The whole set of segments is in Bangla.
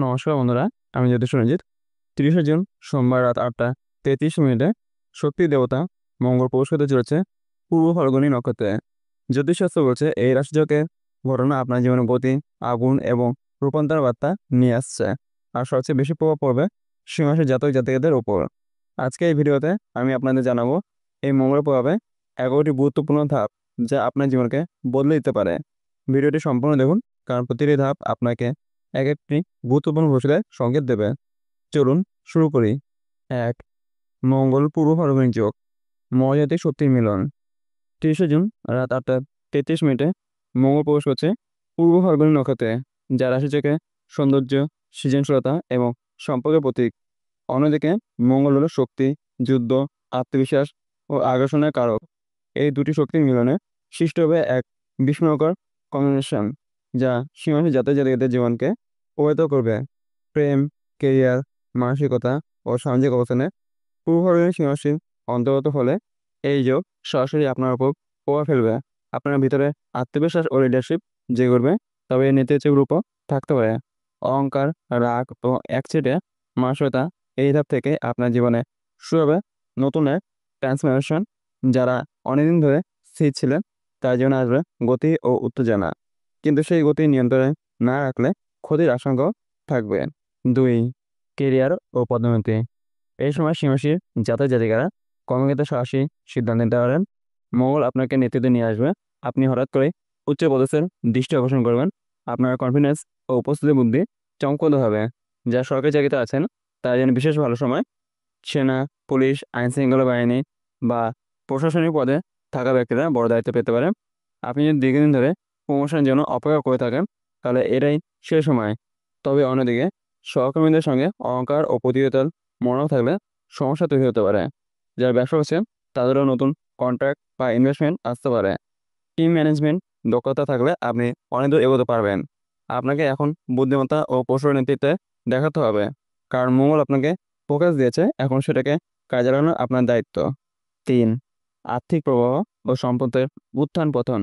নমস্কার বন্ধুরা, আমি জ্যোতিষ রঞ্জিত। 30শে জুন সোমবার রাত 8টা 33 মিনিটে শক্তির দেবতা মঙ্গল প্রবেশ করতে চলেছে পূর্ব ফাল্গুনী নক্ষত্রে। জ্যোতিষশাস্ত্র বলছে এই রাশিচক্রের ঘটনা আপনার জীবনে গতি, আগুন এবং রূপান্তর বার্তা নিয়ে আসছে। আর সবচেয়ে বেশি প্রভাব পড়বে সিংহরাশির জাতক জাতিকাদের উপর। আজকে এই ভিডিওতে আমি আপনাদের জানাবো এই মঙ্গলের প্রভাবে 11টি গুরুত্বপূর্ণ ধাপ যা আপনার জীবনকে বদলে দিতে পারে। ভিডিওটি সম্পূর্ণ দেখুন, কারণ প্রতিটি ধাপ আপনাকে এক একটি গুরুত্বপূর্ণ ভবিষ্যতের সংকেত দেবে। চলুন শুরু করি। 1. মঙ্গল পূর্ব ফাল্গুনী যোগ, মহাজাতিক শক্তির মিলন। 30শে জুন রাত 8টা 33 মিনিটে মঙ্গল প্রবেশ করছে পূর্ব ফাল্গুনী নক্ষত্রে, যা রাশিচক্রে সৌন্দর্য, সৃজনশীলতা এবং সম্পর্কের প্রতীক। অন্যদিকে মঙ্গল হলো শক্তি, যুদ্ধ, আত্মবিশ্বাস ও আকর্ষণের কারক। এই দুটি শক্তির মিলনে সৃষ্টি হবে এক বিস্ময়কর কম্বিনেশন, যা সিংহরাশির জাতক জাতিকাদের জীবনকে প্রভাবিত করবে। প্রেম, কেরিয়ার, মানসিকতা ও সামাজিক অবস্থানে পূর্ব ফাল্গুনী সিংহরাশির অন্তর্গত হলে এই যোগ সরাসরি আপনার উপর প্রভাব ফেলবে। আপনার ভিতরে আত্মবিশ্বাস ও লিডারশিপ জেগে উঠবে, তবে এর নেতৃত্বের রূপও থাকতে পারে। অহংকার, রাগ ও একচেটিয়া মানসিকতা এই ধাপ থেকে আপনার জীবনে শুরু হবে নতুন এক ট্রান্সফরমেশন। যারা অনেকদিন ধরে স্থির ছিলেন তার জীবনে আসবে গতি ও উত্তেজনা, কিন্তু সেই গতি নিয়ন্ত্রণে না রাখলে ক্ষতির আশঙ্কা থাকবে। 2. কেরিয়ার ও পদোন্নতি। এই সময় সিংহরাশির জাতক জাতিকারা কর্মক্ষেত্রে সাহসী সিদ্ধান্ত নিতে পারেন। মঙ্গল আপনাকে নেতৃত্বে নিয়ে আসবে। আপনি হঠাৎ করে উচ্চ পদস্থের দৃষ্টি আকর্ষণ করবেন। আপনার কনফিডেন্স ও উপস্থিতি বুদ্ধি চমকপ্রদ হবে। যারা সরকারি চাকরিতে আছেন তার জন্য বিশেষ ভালো সময়। সেনা, পুলিশ, আইনশৃঙ্খলা বাহিনী বা প্রশাসনিক পদে থাকা ব্যক্তিরা বড় দায়িত্ব পেতে পারে। আপনি যদি দীর্ঘদিন ধরে প্রমোশনের জন্য অপেক্ষা করে থাকেন তাহলে এটাই সেই সময়। তবে অন্যদিকে সহকর্মীদের সঙ্গে অহংকার ও প্রতিযোগিতার মনোভাব থাকলে সমস্যা তৈরি হতে পারে। যারা ব্যবসা করছেন তাদেরও নতুন কন্ট্রাক্ট বা ইনভেস্টমেন্ট আসতে পারে। টিম ম্যানেজমেন্ট দক্ষতা থাকলে আপনি অনেক দূর এগোতে পারবেন। আপনাকে এখন বুদ্ধিমত্তা ও কৌশল নেতৃত্বে দেখাতে হবে, কারণ মঙ্গল আপনাকে ফোকাস দিয়েছে, এখন সেটাকে কাজে লাগানো আপনার দায়িত্ব। 3. আর্থিক প্রবাহ ও সম্পদের উত্থান পতন।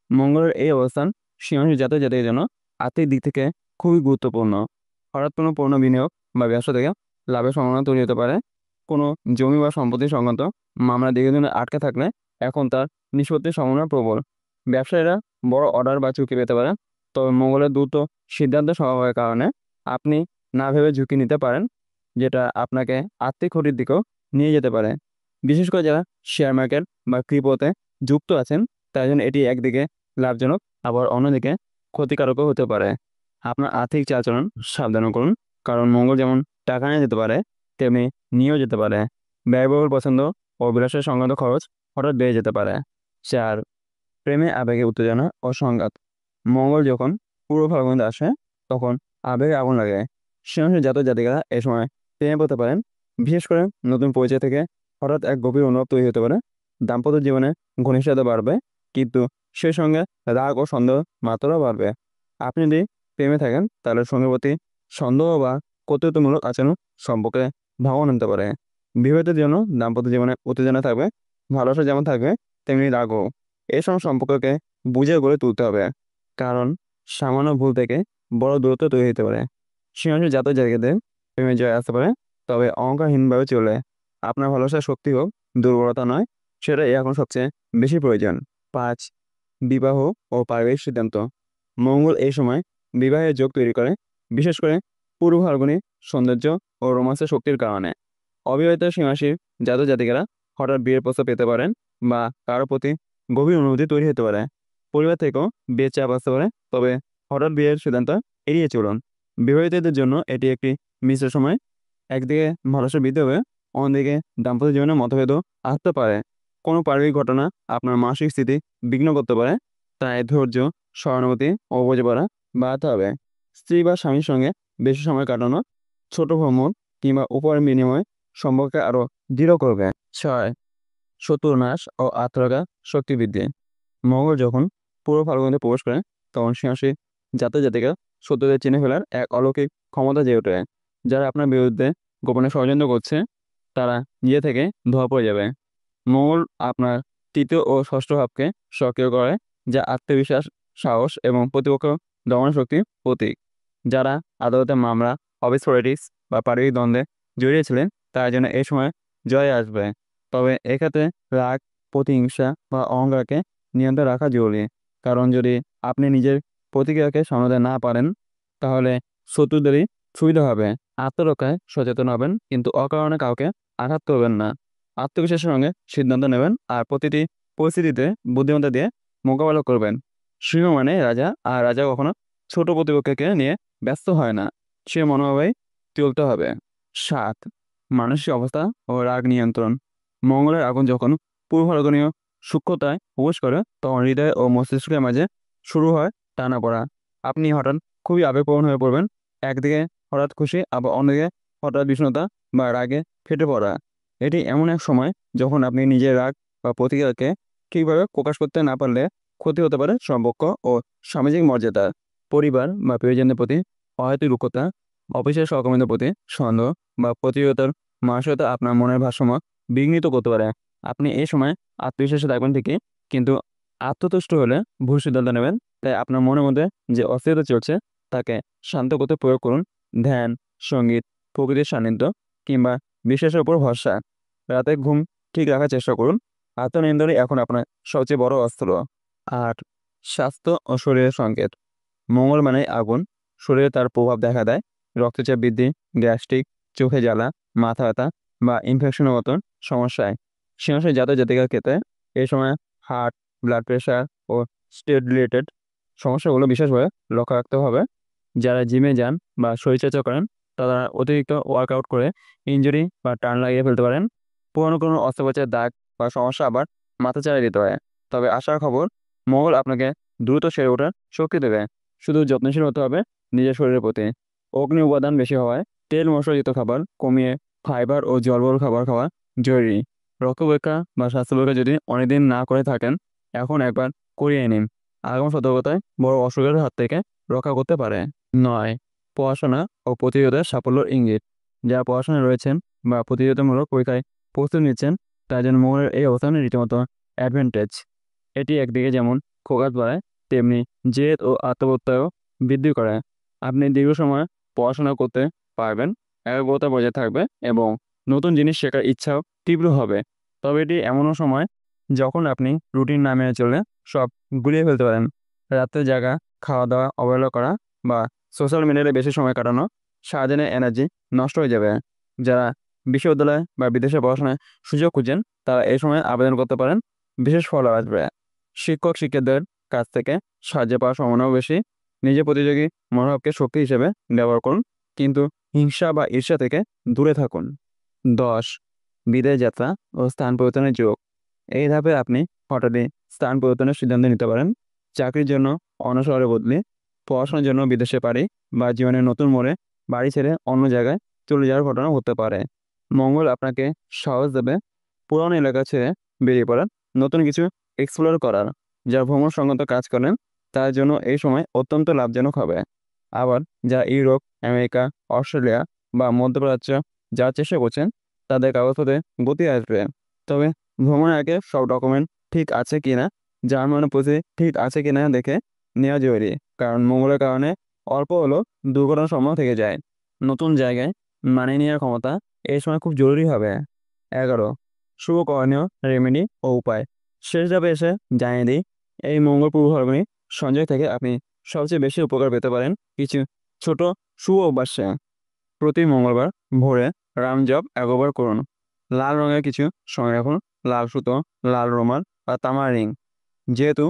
মঙ্গলের এই অবস্থান সিংহরাশির জাতক জাতিকাদের জন্য আর্থিক দিক থেকে খুবই গুরুত্বপূর্ণ। হঠাৎ কোনো পণ্য বিনিয়োগ বা ব্যবসা থেকে লাভের সম্ভাবনা তৈরি হতে পারে। কোনো জমি বা সম্পত্তি সংক্রান্ত মামলা দীর্ঘদিনে আটকে থাকলে এখন তার নিষ্পত্তির সম্ভাবনা প্রবল। ব্যবসায়ীরা বড় অর্ডার বা চুক্তি পেতে পারে, তবে মঙ্গলের দ্রুত সিদ্ধান্ত স্বভাবের কারণে আপনি না ভেবে ঝুঁকি নিতে পারেন, যেটা আপনাকে আর্থিক ক্ষতির দিকেও নিয়ে যেতে পারে। বিশেষ করে যারা শেয়ার মার্কেট বা ক্রিপ্টোতে যুক্ত আছেন তাই জন্য এটি একদিকে লাভজনক, আবার অন্যদিকে ক্ষতিকারকও হতে পারে। আপনার আর্থিক চালচলন সাবধান করুন, কারণ মঙ্গল যেমন টাকা নিয়ে যেতে পারে তেমনি নিয়েও যেতে পারে। ব্যয়বহুল পছন্দ ও বিলাসের সংক্রান্ত খরচ হঠাৎ বেড়ে যেতে পারে। 4. প্রেমে আবেগে উত্তেজনা ও সংঘাত। মঙ্গল যখন পূর্ব ফাল্গুনিতে আসে তখন আবেগে আগুন লাগে। সিংহরাশির জাতক জাতিকারা এই সময় প্রেমে পড়তে পারেন। বিশেষ করে নতুন পরিচয় থেকে হঠাৎ এক গভীর অনুভব তৈরি হতে পারে। দাম্পত্য জীবনে ঘনিষ্ঠতা বাড়বে, কিন্তু সেই সঙ্গে রাগ ও সন্দেহ মাত্রাও বাড়বে। আপনি যদি প্রেমে থাকেন তাহলে সঙ্গীর প্রতি সন্দেহ বা কর্তৃত্বমূলক আচরণ সম্পর্কে ভাবনা নিতে পারে। বিবাহিতের জন্য দাম্পত্য জীবনে উত্তেজনা থাকবে, ভালোবাসা যেমন থাকবে তেমনি রাগও। এই সময় সম্পর্ককে বুঝে গড়ে তুলতে হবে, কারণ সামান্য ভুল থেকে বড় দূরত্ব তৈরি হতে পারে। সিংহরাশির জাতক জাতিকাদের প্রেমে জয় আসতে পারে, তবে অহংকারহীনভাবে চলে। আপনার ভালোবাসার শক্তি হোক, দুর্বলতা নয়, সেটাই এখন সবচেয়ে বেশি প্রয়োজন। 5. বিবাহ ও পারিবারিক সিদ্ধান্ত। মঙ্গল এই সময় বিবাহের যোগ তৈরি করে, বিশেষ করে পূর্ব ফাল্গুনী সৌন্দর্য ও রোমান্সের শক্তির কারণে। অবিবাহিত সীমাসীর জাতক জাতিকারা হঠাৎ বিয়ের প্রস্তাব পেতে পারেন বা কারো প্রতি গভীর অনুভূতি তৈরি হতে পারে। পরিবার থেকেও বিয়ের চাপ আসতে পারে, তবে হঠাৎ বিয়ের সিদ্ধান্ত এড়িয়ে চলুন। বিবাহিতদের জন্য এটি একটি মিশ্র সময়। একদিকে ভালোবাসা বৃদ্ধি হবে, অন্যদিকে দাম্পত্য জীবনে মতভেদও আসতে পারে। কোনো পারিবারিক ঘটনা আপনার মানসিক স্থিতি বিঘ্ন করতে পারে, তাই ধৈর্য, সহানুভূতি ও বোঝাপড়া বাড়াতে হবে। স্ত্রী বা স্বামীর সঙ্গে বেশি সময় কাটানো, ছোট ভ্রমণ কিংবা উপহার বিনিময় সম্পর্কে আরও দৃঢ় করবে। 6. শত্রুনাশ ও আত্মরক্ষা শক্তি বৃদ্ধি। মঙ্গল যখন পূর্ব ফাল্গুনে প্রবেশ করে তখন সিংহরাশি জাতক জাতিকা শত্রুদের চিনে ফেলার এক অলৌকিক ক্ষমতা জেগে ওঠে। যারা আপনার বিরুদ্ধে গোপনে ষড়যন্ত্র করছে তারা নিজে থেকে ধোয়া পড়ে যাবে। মঙ্গল আপনার তৃতীয় ও ষষ্ঠ ভাবকে সক্রিয় করে, যা আত্মবিশ্বাস, সাহস এবং প্রতিপক্ষ দমন শক্তির প্রতীক। যারা আদালতে মামলা, অফিস পলিটিক্স বা পারিবারিক দ্বন্দ্বে জড়িয়েছিলেন তার জন্য এই সময় জয় আসবে। তবে এক্ষেত্রে রাগ, প্রতিহিংসা বা অহংকারকে নিয়ন্ত্রণে রাখা জরুরি। কারণ যদি আপনি নিজের প্রতিক্রিয়াকে সামলাতে না পারেন তাহলে শত্রুদেরই সুবিধা হবে। আত্মরক্ষায় সচেতন হবেন কিন্তু অকারণে কাউকে আঘাত করবেন না। আত্মবিশ্বাসের সঙ্গে সিদ্ধান্ত নেবেন আর প্রতিটি পরিস্থিতিতে বুদ্ধিমত্তা দিয়ে মোকাবেলা করবেন। সিংহ মানে রাজা, আর রাজা কখনো ছোট প্রতিপক্ষকে নিয়ে ব্যস্ত হয় না। সে মনোভাবেই চলতে হবে। ৭. মানসিক অবস্থা ও রাগ নিয়ন্ত্রণ। মঙ্গলের আগুন যখন পূর্বভারতীয় সূক্ষ্মতায় প্রবেশ করে তখন হৃদয় ও মস্তিষ্কের মাঝে শুরু হয় টানাপোড়া। আপনি হঠাৎ খুবই আবেগপ্রবণ হয়ে পড়বেন। একদিকে হঠাৎ খুশি, আবার অন্যদিকে হঠাৎ বিষণ্ণতা বা রাগে ফেটে পড়া। এটি এমন এক সময় যখন আপনি নিজের রাগ বা প্রতিক্রিয়াকে ঠিকভাবে প্রকাশ করতে না পারলে ক্ষতি হতে পারে সম্পর্ক ও সামাজিক মর্যাদা। পরিবার বা প্রিয়জনদের প্রতি অহেতুক রুক্ষতা, অফিসের সহকর্মীদের প্রতি সন্দেহ বা প্রতিযোগিতার মানসিকতা আপনার মনের ভারসাম্য বিঘ্নিত করতে পারে। আপনি এই সময় আত্মবিশ্বাসী থাকবেন ঠিকই, কিন্তু আত্মতুষ্ট হলে ভুল সিদ্ধান্ত নেবেন। তাই আপনার মনের মধ্যে যে অস্থিরতা চলছে তাকে শান্ত করতে প্রয়োগ করুন ধ্যান, সঙ্গীত, প্রকৃতির সান্নিধ্য কিংবা বিশ্বাসের উপর ভরসা। রাতে ঘুম ঠিক রাখার চেষ্টা করুন। আত্মনিয়ন্ত্রণই এখন আপনার সবচেয়ে বড় অস্ত্র। আর স্বাস্থ্য ও শরীরের সংকেত। মঙ্গল মানে আগুন। শরীরে তার প্রভাব দেখা দেয় রক্তচাপ বৃদ্ধি, গ্যাস্ট্রিক, চোখে জ্বালা, মাথা ব্যথা বা ইনফেকশনের মতন সমস্যায়। সিংহরাশির জাতক জাতিকার ক্ষেত্রে এই সময় হার্ট, ব্লাড প্রেশার ও স্টেট রিলেটেড সমস্যাগুলো বিশেষভাবে লক্ষ্য রাখতে হবে। যারা জিমে যান বা শরীরচর্চা করেন তারা অতিরিক্ত ওয়ার্কআউট করে ইনজুরি বা টার্ন লাগিয়ে ফেলতে পারেন। পুরনো কোনো অস্ত্রোপচারের দাগ বা সমস্যা আবার মাথাচাড়া দিতে পারে। তবে আশার খবর, মঙ্গল আপনাকে দ্রুত সেরে ওঠার শক্তি দেবে। শুধু যত্নশীল হতে হবে নিজের শরীরের প্রতি। অগ্নি উপাদান বেশি হওয়ায় তেল মশলাযুক্ত খাবার কমিয়ে ফাইবার ও জলবল খাবার খাওয়া জরুরি। রক্ত পরীক্ষা বা স্বাস্থ্য পরীক্ষা যদি অনেকদিন না করে থাকেন এখন একবার করিয়ে নিন। আগাম সতর্কতায় বড় অসুখের হাত থেকে রক্ষা করতে পারে। ৯. পড়াশোনা ও প্রতিযোগিতার সাফল্যের ইঙ্গিত। যারা পড়াশোনায় রয়েছেন বা প্রতিযোগিতামূলক পরীক্ষায় প্রস্তুতি নিচ্ছেন তার জন্য মঙ্গলের এই অবস্থান রীতিমতো অ্যাডভান্টেজ। এটি একদিকে যেমন ফোকাস বাড়ায় তেমনি জেদ ও আত্মপ্রত্যয়ও বৃদ্ধি করে। আপনি দীর্ঘ সময় পড়াশোনা করতে পারবেন, একাগ্রতা বজায় থাকবে এবং নতুন জিনিস শেখার ইচ্ছাও তীব্র হবে। তবে এটি এমনও সময় যখন আপনি রুটিন না মেনে চললে সব গুলিয়ে ফেলতে পারেন। রাত্রে জাগা, খাওয়া দাওয়া অবহেলা করা বা সোশ্যাল মিডিয়াতে বেশি সময় কাটানো সারাদিনের এনার্জি নষ্ট হয়ে যাবে। যারা বিশ্ববিদ্যালয় বা বিদেশে পড়াশোনায় সুযোগ খুঁজছেন তারা এই সময় আবেদন করতে পারেন, বিশেষ ফল আসবে। শিক্ষক শিক্ষকদের কাছ থেকে সাহায্য পাওয়ার সম্ভাবনাও বেশি। নিজের প্রতিযোগী মনোভাবকে শক্তি হিসেবে ব্যবহার করুন, কিন্তু হিংসা বা ঈর্ষা থেকে দূরে থাকুন। ১০. বিদেশ যাত্রা ও স্থান পরিবর্তনের যোগ। এই ধাপে আপনি হঠাৎই স্থান পরিবর্তনের সিদ্ধান্ত নিতে পারেন। চাকরির জন্য অন্য শহরে বদলি, পড়াশোনার জন্য বিদেশে পাড়ি বা জীবনের নতুন মোড়ে বাড়ি ছেড়ে অন্য জায়গায় চলে যাওয়ার ঘটনা হতে পারে। মঙ্গল আপনাকে সাহস দেবে পুরনো এলাকা ছেড়ে বেরিয়ে পড়ার, নতুন কিছু এক্সপ্লোর করার। যারা ভ্রমণ সংক্রান্ত কাজ করেন তার জন্য এই সময় অত্যন্ত লাভজনক হবে। আবার যারা ইউরোপ, আমেরিকা, অস্ট্রেলিয়া বা মধ্যপ্রাচ্য যাওয়ার চেষ্টা করছেন তাদের কাগজপত্রে গতি আসবে। তবে ভ্রমণের আগে সব ডকুমেন্ট ঠিক আছে কিনা, জার্মানি পুঁজি ঠিক আছে কিনা দেখে নেওয়া জরুরি। কারণ মঙ্গলের কারণে অল্প হলেও দুর্ঘটনার সম্ভাবনা থেকে যায়। নতুন জায়গায় মানিয়ে নেওয়ার ক্ষমতা এই সময় খুব জরুরি হবে। 11. শুভ করণীয় রেমেডি ও উপায়। শেষ ধাপে এসে জানিয়ে দিই, এই মঙ্গল পূর্ব ফলগুনি সঞ্চয় থেকে আপনি সবচেয়ে বেশি উপকার পেতে পারেন কিছু ছোট শুভ অভ্যাসে। প্রতি মঙ্গলবার ভোরে রাম জপ 11 বার করুন। লাল রঙের কিছু সঙ্গে রাখুন, লাল সুতো, লাল রুমাল বা তামার রিং। যেহেতু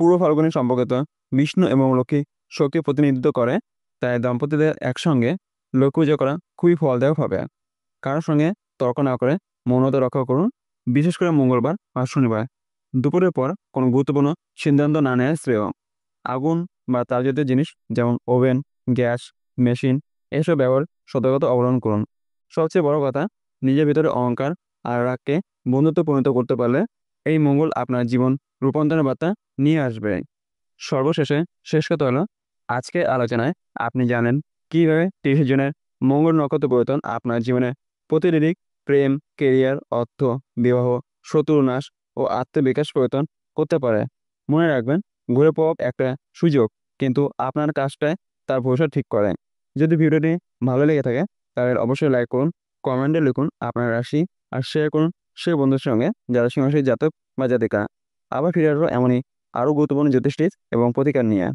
পূর্ব ফাল্গুনী সম্পর্কিত বিষ্ণু এবং লক্ষ্মী শক্তি প্রতিনিধিত্ব করে, তাই দম্পতিদের একসঙ্গে লক্ষ্মী পূজা করা খুবই ফলদায়ক হবে। কারোর সঙ্গে তর্ক না করে মৌনতা রক্ষা করুন, বিশেষ করে মঙ্গলবার বা শনিবার। দুপুরের পর কোনো গুরুত্বপূর্ণ সিদ্ধান্ত না নেওয়া শ্রেয়। আগুন বা তার জাতীয় জিনিস যেমন ওভেন, গ্যাস, মেশিন এসব ব্যবহার সতর্কতা অবলম্বন করুন। সবচেয়ে বড় কথা, নিজের ভিতরে অহংকার আর রাগকে বন্ধুত্ব পরিণত করতে পারলে এই মঙ্গল আপনার জীবন রূপান্তরের বার্তা নিয়ে আসবে। সর্বশেষে শেষ কথা হলো, আজকের আলোচনায় আপনি জানেন কিভাবে 30 জনের মঙ্গল নক্ষত্র পরিবর্তন আপনার জীবনে প্রতিটি দিক প্রেম, কেরিয়ার, অর্থ, বিবাহ, শত্রুনাশ ও আত্মবিকাশ পরিবর্তন করতে পারে। মনে রাখবেন, ঘুরে পাওয়া একটা সুযোগ, কিন্তু আপনার কাজটায় তা তার ভবিষ্যৎ ঠিক করে। যদি ভিডিওটি ভালো লেগে থাকে তাহলে অবশ্যই লাইক করুন, কমেন্টে লিখুন আপনার রাশি, আর শেয়ার করুন সেই বন্ধুদের সঙ্গে যারা সিংহ রাশির জাতক বা জাতিকা। আবার ফিরে আসবো এমনই আরও গুরুত্বপূর্ণ জ্যোতিষ টিপস এবং প্রতিকার নিয়ে।